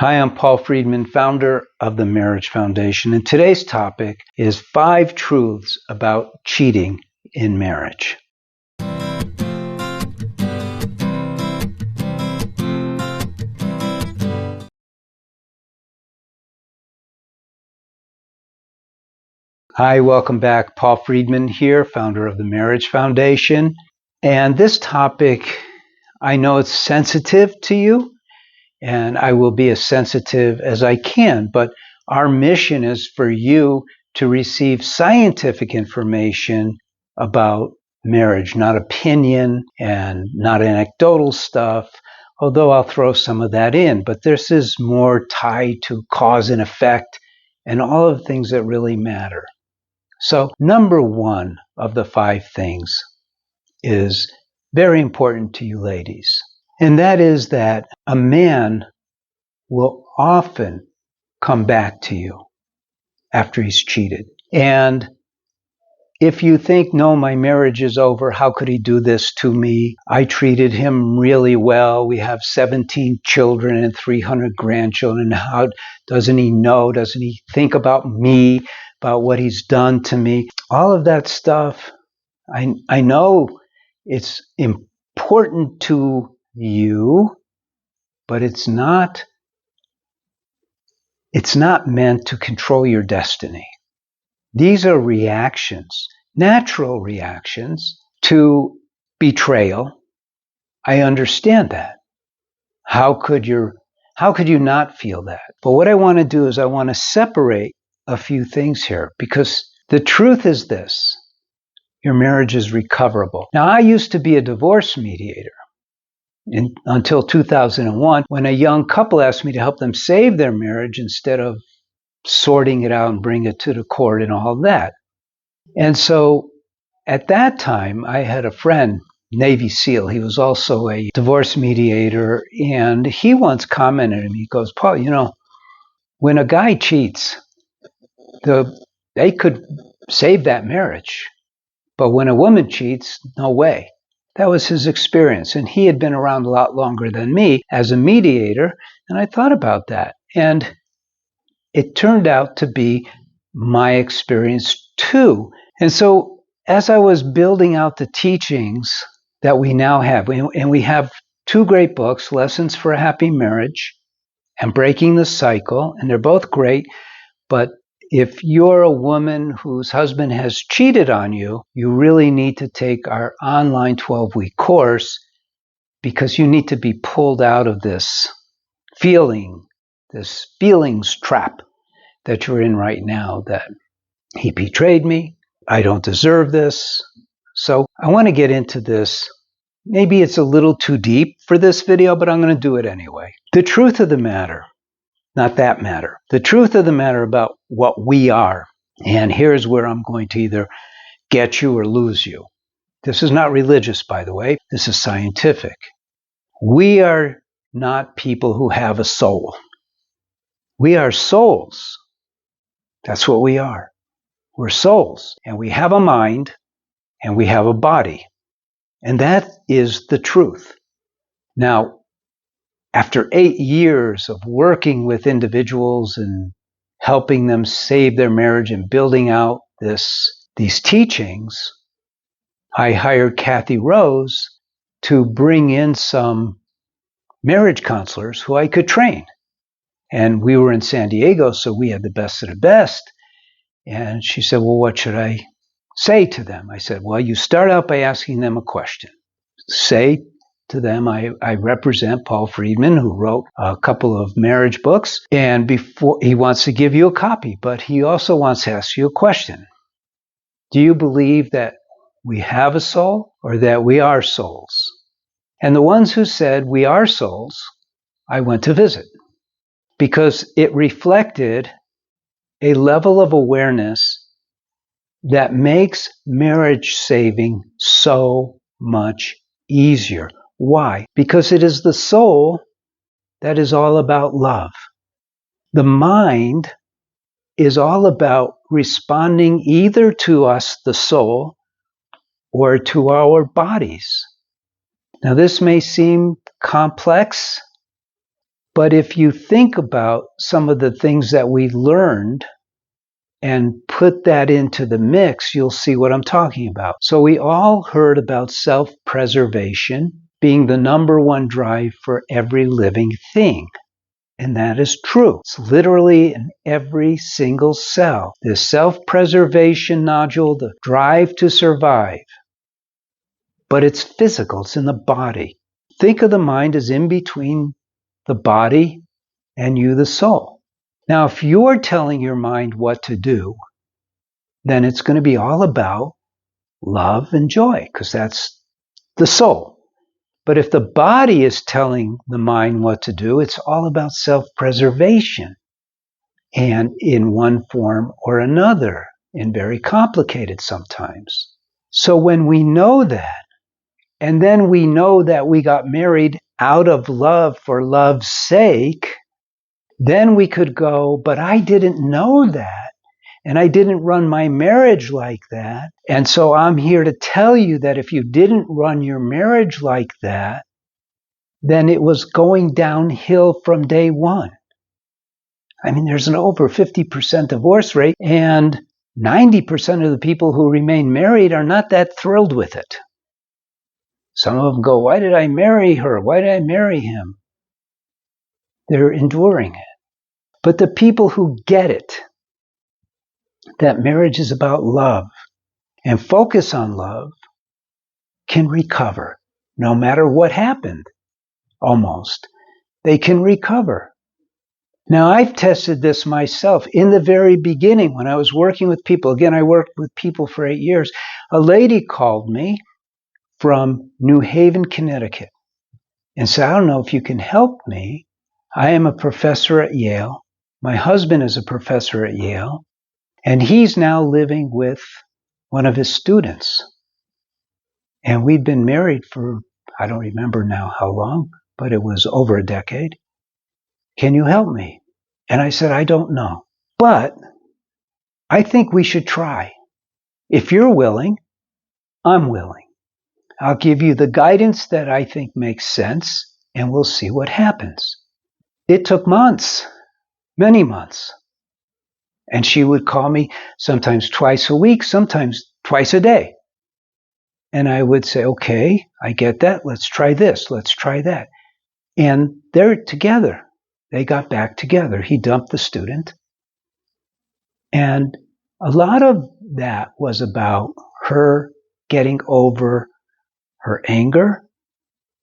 Hi, I'm Paul Friedman, founder of the Marriage Foundation, and today's topic is 5 truths about cheating in marriage. Hi, welcome back. Paul Friedman here, founder of the Marriage Foundation. And this topic, I know it's sensitive to you, and I will be as sensitive as I can, but our mission is for you to receive scientific information about marriage, not opinion and not anecdotal stuff, although I'll throw some of that in. But this is more tied to cause and effect and all of the things that really matter. So number 1 of the 5 things is very important to you ladies. And that is that a man will often come back to you after he's cheated. And if you think, no, my marriage is over, how could he do this to me? I treated him really well. We have 17 children and 300 grandchildren. How doesn't he know? Doesn't he think about me, about what he's done to me? All of that stuff, I know it's important to you, but it's not meant to control your destiny. These are reactions, natural reactions to betrayal. I understand that. How could you not feel that? But what I want to do is I want to separate a few things here, because the truth is this: your marriage is recoverable. Now, I used to be a divorce mediator until 2001, when a young couple asked me to help them save their marriage instead of sorting it out and bring it to the court and all that. And so at that time, I had a friend, Navy SEAL. He was also a divorce mediator. And he once commented to me, he goes, Paul, when a guy cheats, they could save that marriage. But when a woman cheats, no way. That was his experience. And he had been around a lot longer than me as a mediator. And I thought about that. And it turned out to be my experience too. And so as I was building out the teachings that we now have, and we have 2 great books, Lessons for a Happy Marriage and Breaking the Cycle, and they're both great, but if you're a woman whose husband has cheated on you, you really need to take our online 12-week course, because you need to be pulled out of this feelings trap that you're in right now, that he betrayed me, I don't deserve this. So I want to get into this. Maybe it's a little too deep for this video, but I'm going to do it anyway. The truth of the matter, not that matter, the truth of the matter about what we are, and here's where I'm going to either get you or lose you. This is not religious, by the way. This is scientific. We are not people who have a soul. We are souls. That's what we are. We're souls, and we have a mind, and we have a body. And that is the truth. Now, after 8 years of working with individuals and helping them save their marriage and building out these teachings, I hired Kathy Rose to bring in some marriage counselors who I could train. And we were in San Diego, so we had the best of the best. And she said, well, what should I say to them? I said, well, you start out by asking them a question. Say to them, I represent Paul Friedman, who wrote a couple of marriage books, and before he wants to give you a copy, but he also wants to ask you a question. Do you believe that we have a soul, or that we are souls? And the ones who said we are souls, I went to visit, because it reflected a level of awareness that makes marriage saving so much easier. Why? Because it is the soul that is all about love. The mind is all about responding either to us, the soul, or to our bodies. Now, this may seem complex, But if you think about some of the things that we learned and put that into the mix, you'll see what I'm talking about. So we all heard about self-preservation being the number one drive for every living thing. And that is true. It's literally in every single cell. This self-preservation nodule, the drive to survive. But it's physical. It's in the body. Think of the mind as in between the body and you, the soul. Now, if you're telling your mind what to do, then it's going to be all about love and joy, because that's the soul. But if the body is telling the mind what to do, it's all about self-preservation, and in one form or another, and very complicated sometimes. So when we know that, and then we know that we got married out of love for love's sake, then we could go, but I didn't know that. And I didn't run my marriage like that. And so I'm here to tell you that if you didn't run your marriage like that, then it was going downhill from day one. I mean, there's an over 50% divorce rate, and 90% of the people who remain married are not that thrilled with it. Some of them go, why did I marry her? Why did I marry him? They're enduring it. But the people who get it, that marriage is about love, and focus on love, can recover. No matter what happened, almost, they can recover. Now, I've tested this myself. In the very beginning, when I was working with people, again, I worked with people for 8 years, a lady called me from New Haven, Connecticut, and said, I don't know if you can help me. I am a professor at Yale. My husband is a professor at Yale, and he's now living with one of his students. And we've been married for, I don't remember now how long, but it was over a decade. Can you help me? And I said, I don't know, but I think we should try. If you're willing, I'm willing. I'll give you the guidance that I think makes sense, and we'll see what happens. It took months, many months. And she would call me sometimes twice a week, sometimes twice a day. And I would say, okay, I get that. Let's try this. Let's try that. And they're together. They got back together. He dumped the student. And a lot of that was about her getting over her anger,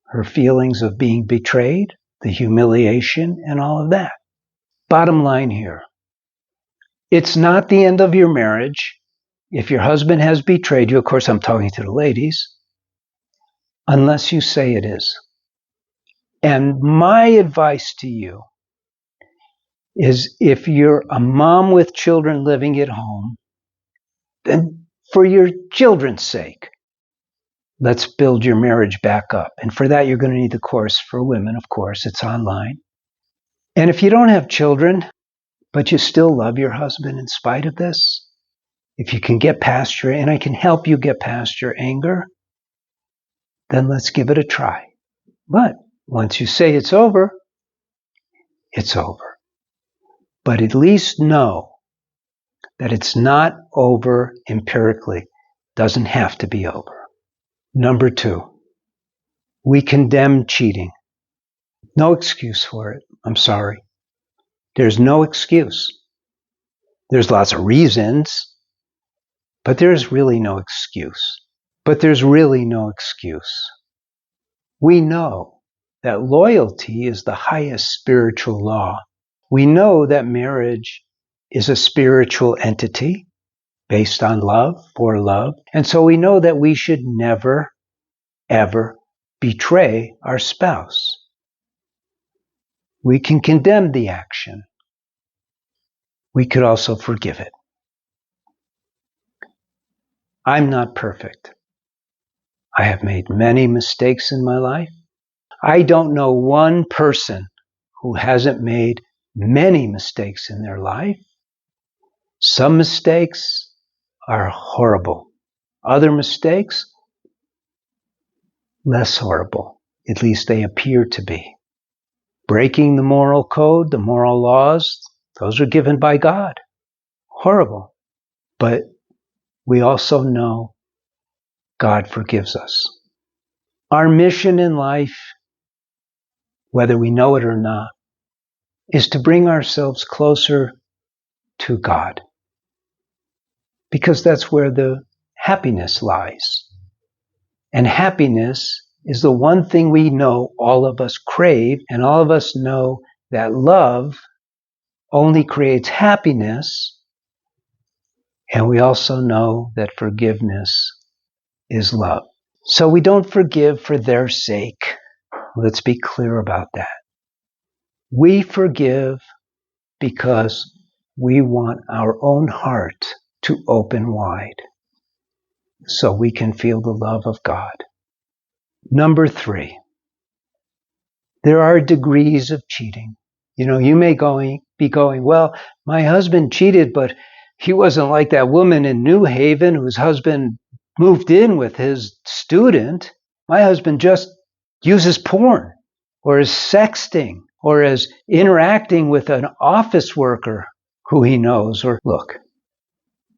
her feelings of being betrayed, the humiliation, and all of that. Bottom line here, it's not the end of your marriage. If your husband has betrayed you, of course I'm talking to the ladies, unless you say it is. And my advice to you is, if you're a mom with children living at home, then for your children's sake, let's build your marriage back up. And for that, you're going to need the course for women, of course. It's online. And if you don't have children, but you still love your husband in spite of this, if you can get past your, and I can help you get past your anger, then let's give it a try. But once you say it's over, it's over. But at least know that it's not over empirically. Doesn't have to be over. Number 2, we condemn cheating. No excuse for it. I'm sorry. There's no excuse. There's lots of reasons, but there's really no excuse. We know that loyalty is the highest spiritual law. We know that marriage is a spiritual entity based on love, for love. And so we know that we should never, ever betray our spouse. We can condemn the action. We could also forgive it. I'm not perfect. I have made many mistakes in my life. I don't know one person who hasn't made many mistakes in their life. Some mistakes are horrible. Other mistakes, less horrible. At least they appear to be. breaking the moral code, the moral laws, those are given by God. Horrible. But we also know God forgives us. Our mission in life, whether we know it or not, is to bring ourselves closer to God. Because that's where the happiness lies. And happiness is the one thing we know all of us crave, and all of us know that love only creates happiness, and we also know that forgiveness is love. So we don't forgive for their sake. Let's be clear about that. We forgive because we want our own heart to open wide so we can feel the love of God. Number 3, there are degrees of cheating. You may be going, well, my husband cheated, but he wasn't like that woman in New Haven whose husband moved in with his student. My husband just uses porn, or is sexting, or is interacting with an office worker who he knows. Or look,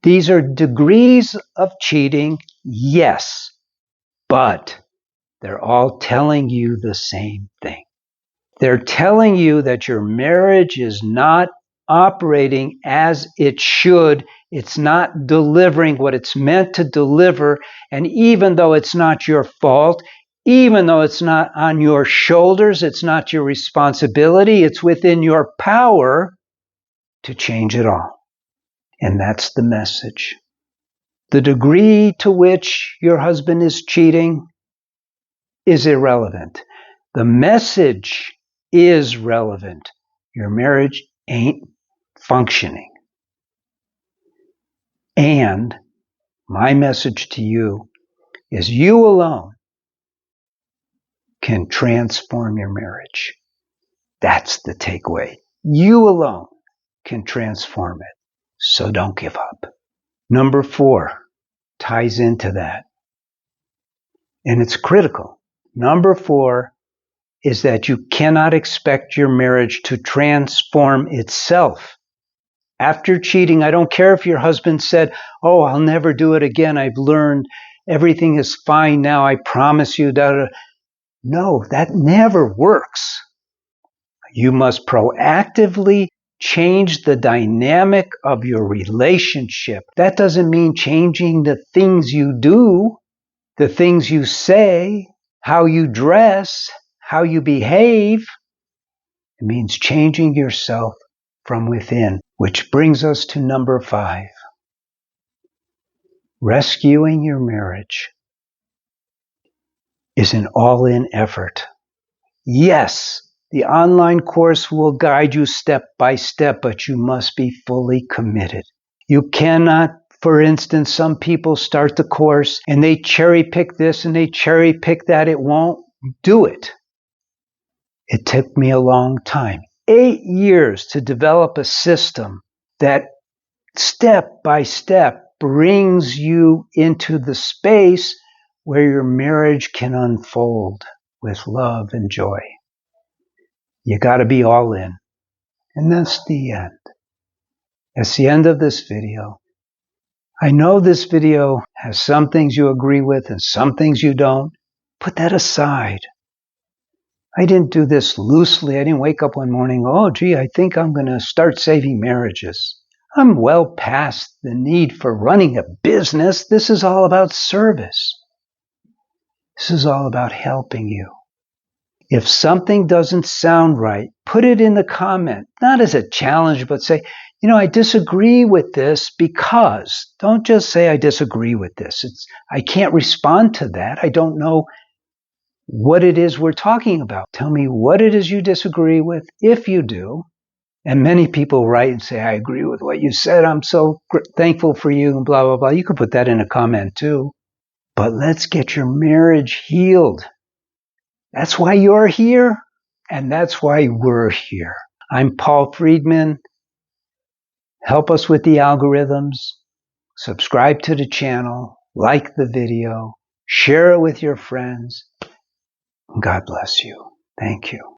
these are degrees of cheating, yes, but they're all telling you the same thing. They're telling you that your marriage is not operating as it should. It's not delivering what it's meant to deliver. And even though it's not your fault, even though it's not on your shoulders, it's not your responsibility, it's within your power to change it all. And that's the message. The degree to which your husband is cheating is irrelevant. The message is relevant. Your marriage ain't functioning. And my message to you is you alone can transform your marriage. That's the takeaway. You alone can transform it. So don't give up. Number 4 ties into that. And it's critical. Number 4 is that you cannot expect your marriage to transform itself. After cheating, I don't care if your husband said, oh, I'll never do it again. I've learned everything is fine now. I promise you that. No, that never works. You must proactively change the dynamic of your relationship. That doesn't mean changing the things you do, the things you say, how you dress, how you behave. It means changing yourself from within, which brings us to number 5. Rescuing your marriage is an all-in effort. Yes, the online course will guide you step by step, but you must be fully committed. You cannot, for instance, some people start the course and they cherry pick this and they cherry pick that. It won't do it. It took me a long time, 8 years, to develop a system that step by step brings you into the space where your marriage can unfold with love and joy. You got to be all in. And that's the end. That's the end of this video. I know this video has some things you agree with and some things you don't. Put that aside. I didn't do this loosely. I didn't wake up one morning, oh, gee, I think I'm going to start saving marriages. I'm well past the need for running a business. This is all about service. This is all about helping you. If something doesn't sound right, put it in the comment, not as a challenge, but say, I disagree with this because. Don't just say I disagree with this. I can't respond to that. I don't know what it is we're talking about. Tell me what it is you disagree with, if you do. And many people write and say, I agree with what you said. I'm so thankful for you and blah, blah, blah. You can put that in a comment too. But let's get your marriage healed. That's why you're here, and that's why we're here. I'm Paul Friedman. Help us with the algorithms. Subscribe to the channel. Like the video. Share it with your friends. God bless you. Thank you.